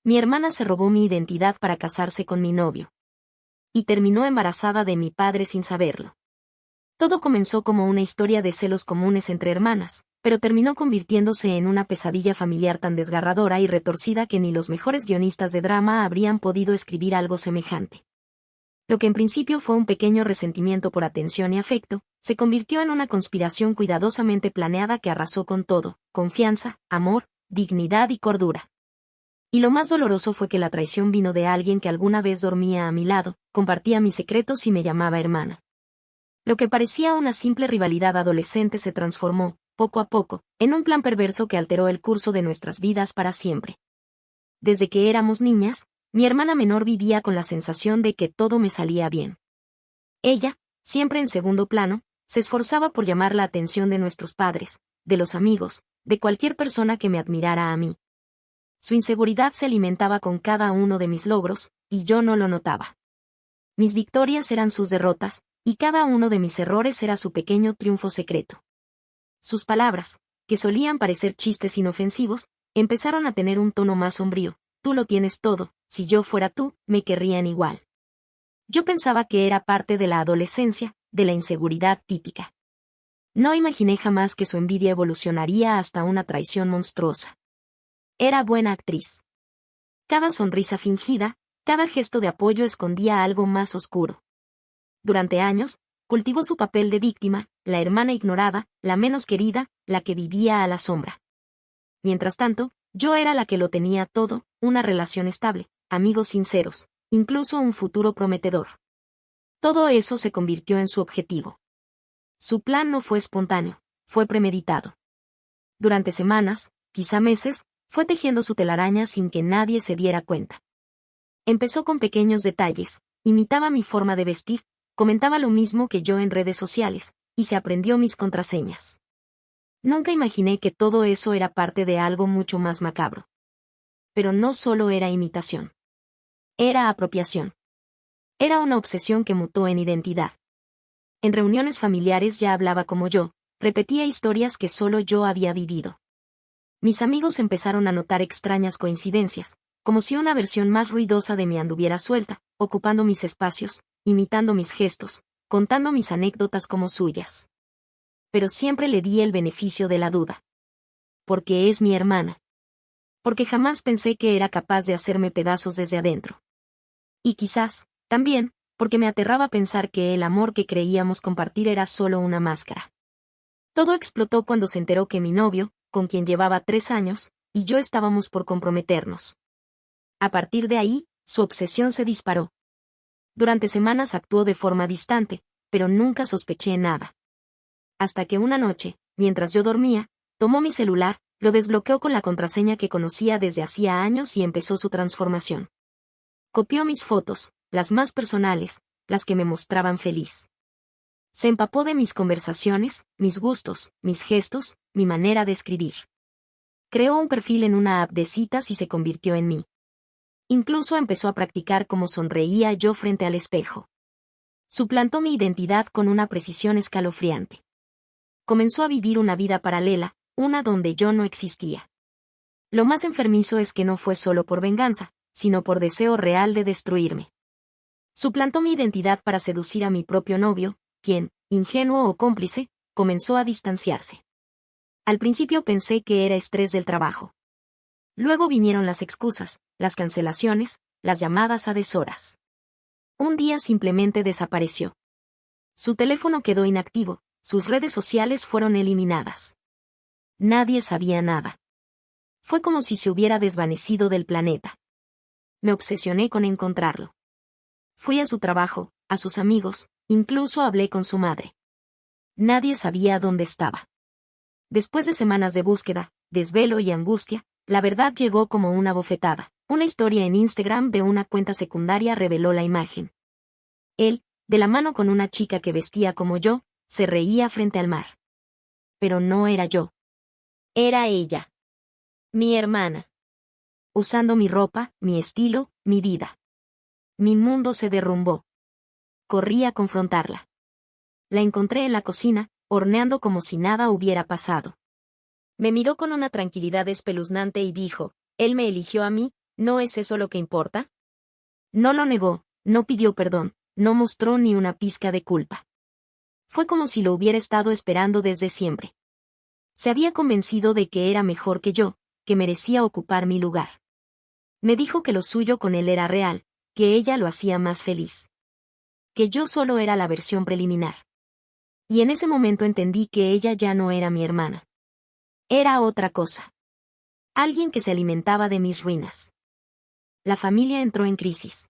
Mi hermana se robó mi identidad para casarse con mi novio. Y terminó embarazada de mi padre sin saberlo. Todo comenzó como una historia de celos comunes entre hermanas, pero terminó convirtiéndose en una pesadilla familiar tan desgarradora y retorcida que ni los mejores guionistas de drama habrían podido escribir algo semejante. Lo que en principio fue un pequeño resentimiento por atención y afecto, se convirtió en una conspiración cuidadosamente planeada que arrasó con todo: confianza, amor, dignidad y cordura. Y lo más doloroso fue que la traición vino de alguien que alguna vez dormía a mi lado, compartía mis secretos y me llamaba hermana. Lo que parecía una simple rivalidad adolescente se transformó, poco a poco, en un plan perverso que alteró el curso de nuestras vidas para siempre. Desde que éramos niñas, mi hermana menor vivía con la sensación de que todo me salía bien. Ella, siempre en segundo plano, se esforzaba por llamar la atención de nuestros padres, de los amigos, de cualquier persona que me admirara a mí. Su inseguridad se alimentaba con cada uno de mis logros, y yo no lo notaba. Mis victorias eran sus derrotas, y cada uno de mis errores era su pequeño triunfo secreto. Sus palabras, que solían parecer chistes inofensivos, empezaron a tener un tono más sombrío: tú lo tienes todo, si yo fuera tú, me querrían igual. Yo pensaba que era parte de la adolescencia, de la inseguridad típica. No imaginé jamás que su envidia evolucionaría hasta una traición monstruosa. Era buena actriz. Cada sonrisa fingida, cada gesto de apoyo escondía algo más oscuro. Durante años, cultivó su papel de víctima, la hermana ignorada, la menos querida, la que vivía a la sombra. Mientras tanto, yo era la que lo tenía todo: una relación estable, amigos sinceros, incluso un futuro prometedor. Todo eso se convirtió en su objetivo. Su plan no fue espontáneo, fue premeditado. Durante semanas, quizá meses, fue tejiendo su telaraña sin que nadie se diera cuenta. Empezó con pequeños detalles: imitaba mi forma de vestir, comentaba lo mismo que yo en redes sociales, y se aprendió mis contraseñas. Nunca imaginé que todo eso era parte de algo mucho más macabro. Pero no solo era imitación. Era apropiación. Era una obsesión que mutó en identidad. En reuniones familiares ya hablaba como yo, repetía historias que solo yo había vivido. Mis amigos empezaron a notar extrañas coincidencias, como si una versión más ruidosa de mí anduviera suelta, ocupando mis espacios, imitando mis gestos, contando mis anécdotas como suyas. Pero siempre le di el beneficio de la duda. Porque es mi hermana. Porque jamás pensé que era capaz de hacerme pedazos desde adentro. Y quizás, también, porque me aterraba pensar que el amor que creíamos compartir era solo una máscara. Todo explotó cuando se enteró que mi novio, con quien llevaba 3 años, y yo estábamos por comprometernos. A partir de ahí, su obsesión se disparó. Durante semanas actuó de forma distante, pero nunca sospeché nada. Hasta que una noche, mientras yo dormía, tomó mi celular, lo desbloqueó con la contraseña que conocía desde hacía años y empezó su transformación. Copió mis fotos, las más personales, las que me mostraban feliz. Se empapó de mis conversaciones, mis gustos, mis gestos, mi manera de escribir. Creó un perfil en una app de citas y se convirtió en mí. Incluso empezó a practicar cómo sonreía yo frente al espejo. Suplantó mi identidad con una precisión escalofriante. Comenzó a vivir una vida paralela, una donde yo no existía. Lo más enfermizo es que no fue solo por venganza, sino por deseo real de destruirme. Suplantó mi identidad para seducir a mi propio novio, quien, ingenuo o cómplice, comenzó a distanciarse. Al principio pensé que era estrés del trabajo. Luego vinieron las excusas, las cancelaciones, las llamadas a deshoras. Un día simplemente desapareció. Su teléfono quedó inactivo, sus redes sociales fueron eliminadas. Nadie sabía nada. Fue como si se hubiera desvanecido del planeta. Me obsesioné con encontrarlo. Fui a su trabajo, a sus amigos, incluso hablé con su madre. Nadie sabía dónde estaba. Después de semanas de búsqueda, desvelo y angustia, la verdad llegó como una bofetada. Una historia en Instagram de una cuenta secundaria reveló la imagen. Él, de la mano con una chica que vestía como yo, se reía frente al mar. Pero no era yo. Era ella. Mi hermana. Usando mi ropa, mi estilo, mi vida. Mi mundo se derrumbó. Corrí a confrontarla. La encontré en la cocina, horneando como si nada hubiera pasado. Me miró con una tranquilidad espeluznante y dijo: él me eligió a mí, ¿No es eso lo que importa? No lo negó, no pidió perdón, no mostró ni una pizca de culpa. Fue como si lo hubiera estado esperando desde siempre. Se había convencido de que era mejor que yo, que merecía ocupar mi lugar. Me dijo que lo suyo con él era real, que ella lo hacía más feliz. Que yo solo era la versión preliminar. Y en ese momento entendí que ella ya no era mi hermana. Era otra cosa. Alguien que se alimentaba de mis ruinas. La familia entró en crisis.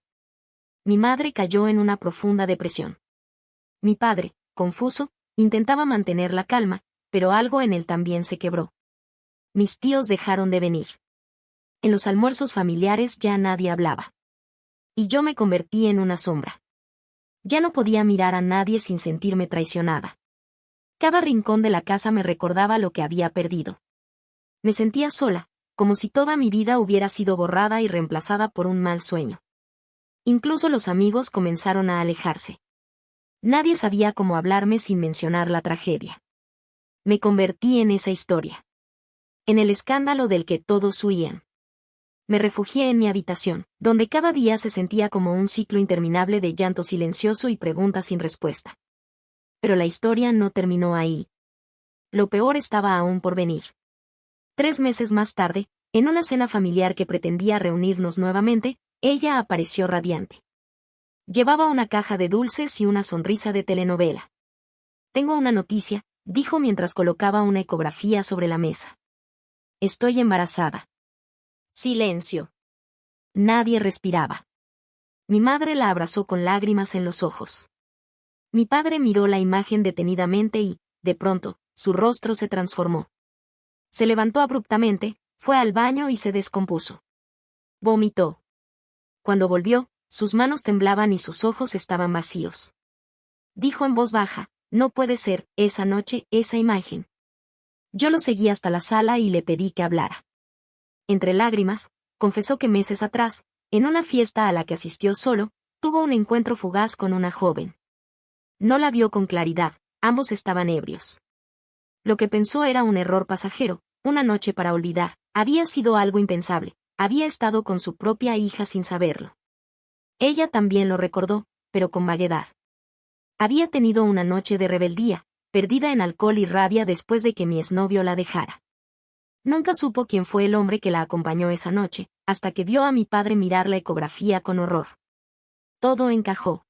Mi madre cayó en una profunda depresión. Mi padre, confuso, intentaba mantener la calma, pero algo en él también se quebró. Mis tíos dejaron de venir. En los almuerzos familiares ya nadie hablaba. Y yo me convertí en una sombra. Ya no podía mirar a nadie sin sentirme traicionada. Cada rincón de la casa me recordaba lo que había perdido. Me sentía sola, como si toda mi vida hubiera sido borrada y reemplazada por un mal sueño. Incluso los amigos comenzaron a alejarse. Nadie sabía cómo hablarme sin mencionar la tragedia. Me convertí en esa historia. En el escándalo del que todos huían. Me refugié en mi habitación, donde cada día se sentía como un ciclo interminable de llanto silencioso y preguntas sin respuesta. Pero la historia no terminó ahí. Lo peor estaba aún por venir. 3 meses más tarde, en una cena familiar que pretendía reunirnos nuevamente, ella apareció radiante. Llevaba una caja de dulces y una sonrisa de telenovela. Tengo una noticia, dijo mientras colocaba una ecografía sobre la mesa. Estoy embarazada. Silencio. Nadie respiraba. Mi madre la abrazó con lágrimas en los ojos. Mi padre miró la imagen detenidamente y, de pronto, su rostro se transformó. Se levantó abruptamente, fue al baño y se descompuso. Vomitó. Cuando volvió, sus manos temblaban y sus ojos estaban vacíos. Dijo en voz baja, no puede ser, esa noche, esa imagen. Yo lo seguí hasta la sala y le pedí que hablara. Entre lágrimas, confesó que meses atrás, en una fiesta a la que asistió solo, tuvo un encuentro fugaz con una joven. No la vio con claridad, ambos estaban ebrios. Lo que pensó era un error pasajero, una noche para olvidar, había sido algo impensable, había estado con su propia hija sin saberlo. Ella también lo recordó, pero con vaguedad. Había tenido una noche de rebeldía, perdida en alcohol y rabia después de que mi exnovio la dejara. Nunca supo quién fue el hombre que la acompañó esa noche, hasta que vio a mi padre mirar la ecografía con horror. Todo encajó.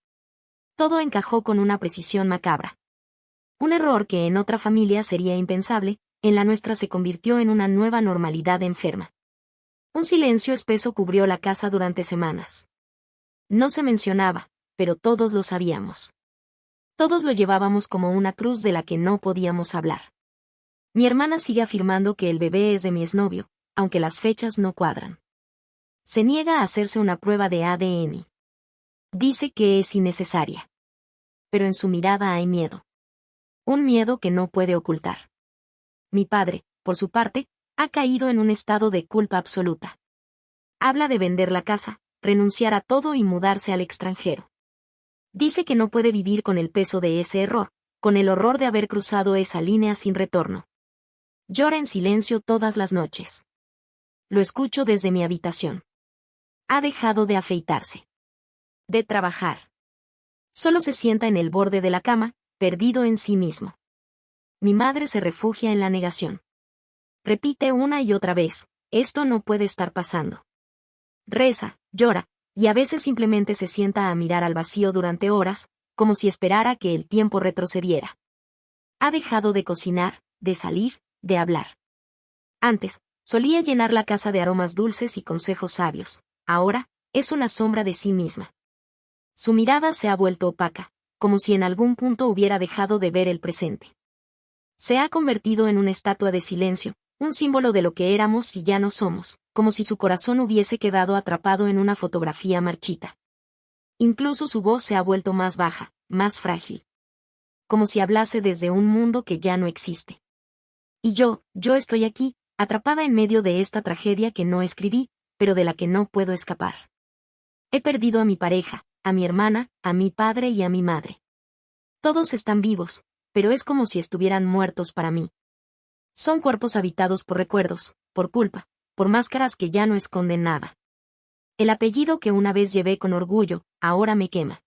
Todo encajó con una precisión macabra. Un error que en otra familia sería impensable, en la nuestra se convirtió en una nueva normalidad enferma. Un silencio espeso cubrió la casa durante semanas. No se mencionaba, pero todos lo sabíamos. Todos lo llevábamos como una cruz de la que no podíamos hablar. Mi hermana sigue afirmando que el bebé es de mi exnovio, aunque las fechas no cuadran. Se niega a hacerse una prueba de ADN. Dice que es innecesaria. Pero en su mirada hay miedo. Un miedo que no puede ocultar. Mi padre, por su parte, ha caído en un estado de culpa absoluta. Habla de vender la casa, renunciar a todo y mudarse al extranjero. Dice que no puede vivir con el peso de ese error, con el horror de haber cruzado esa línea sin retorno. Llora en silencio todas las noches. Lo escucho desde mi habitación. Ha dejado de afeitarse. De trabajar. Solo se sienta en el borde de la cama, perdido en sí mismo. Mi madre se refugia en la negación. Repite una y otra vez, esto no puede estar pasando. Reza, llora, y a veces simplemente se sienta a mirar al vacío durante horas, como si esperara que el tiempo retrocediera. Ha dejado de cocinar, de salir, de hablar. Antes, solía llenar la casa de aromas dulces y consejos sabios. Ahora, es una sombra de sí misma. Su mirada se ha vuelto opaca, como si en algún punto hubiera dejado de ver el presente. Se ha convertido en una estatua de silencio, un símbolo de lo que éramos y ya no somos, como si su corazón hubiese quedado atrapado en una fotografía marchita. Incluso su voz se ha vuelto más baja, más frágil. Como si hablase desde un mundo que ya no existe. Y yo estoy aquí, atrapada en medio de esta tragedia que no escribí, pero de la que no puedo escapar. He perdido a mi pareja, a mi hermana, a mi padre y a mi madre. Todos están vivos, pero es como si estuvieran muertos para mí. Son cuerpos habitados por recuerdos, por culpa, por máscaras que ya no esconden nada. El apellido que una vez llevé con orgullo, ahora me quema.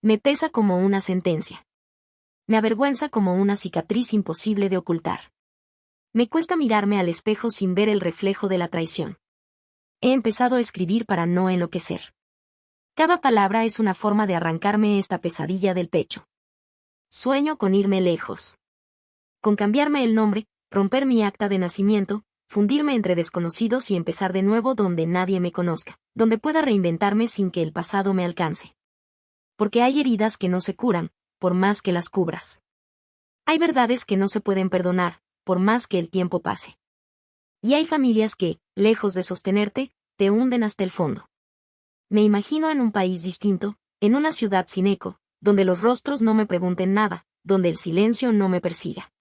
Me pesa como una sentencia. Me avergüenza como una cicatriz imposible de ocultar. Me cuesta mirarme al espejo sin ver el reflejo de la traición. He empezado a escribir para no enloquecer. Cada palabra es una forma de arrancarme esta pesadilla del pecho. Sueño con irme lejos. Con cambiarme el nombre, romper mi acta de nacimiento, fundirme entre desconocidos y empezar de nuevo donde nadie me conozca, donde pueda reinventarme sin que el pasado me alcance. Porque hay heridas que no se curan, por más que las cubras. Hay verdades que no se pueden perdonar, por más que el tiempo pase. Y hay familias que, lejos de sostenerte, te hunden hasta el fondo. Me imagino en un país distinto, en una ciudad sin eco, donde los rostros no me pregunten nada, donde el silencio no me persiga.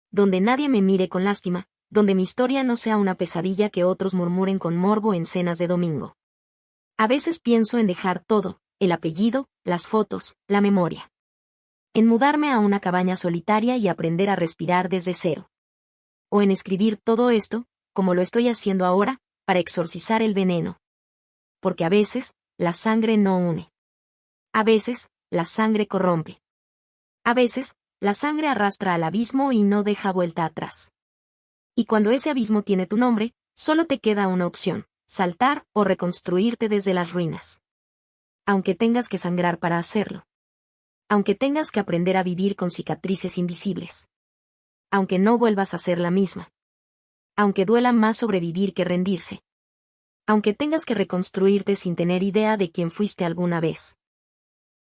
Donde nadie me mire con lástima, donde mi historia no sea una pesadilla que otros murmuren con morbo en cenas de domingo. A veces pienso en dejar todo, el apellido, las fotos, la memoria. En mudarme a una cabaña solitaria y aprender a respirar desde cero. O en escribir todo esto, como lo estoy haciendo ahora, para exorcizar el veneno. Porque a veces, la sangre no une. A veces, la sangre corrompe. A veces, la sangre arrastra al abismo y no deja vuelta atrás. Y cuando ese abismo tiene tu nombre, solo te queda una opción, saltar o reconstruirte desde las ruinas. Aunque tengas que sangrar para hacerlo. Aunque tengas que aprender a vivir con cicatrices invisibles. Aunque no vuelvas a ser la misma. Aunque duela más sobrevivir que rendirse. Aunque tengas que reconstruirte sin tener idea de quién fuiste alguna vez.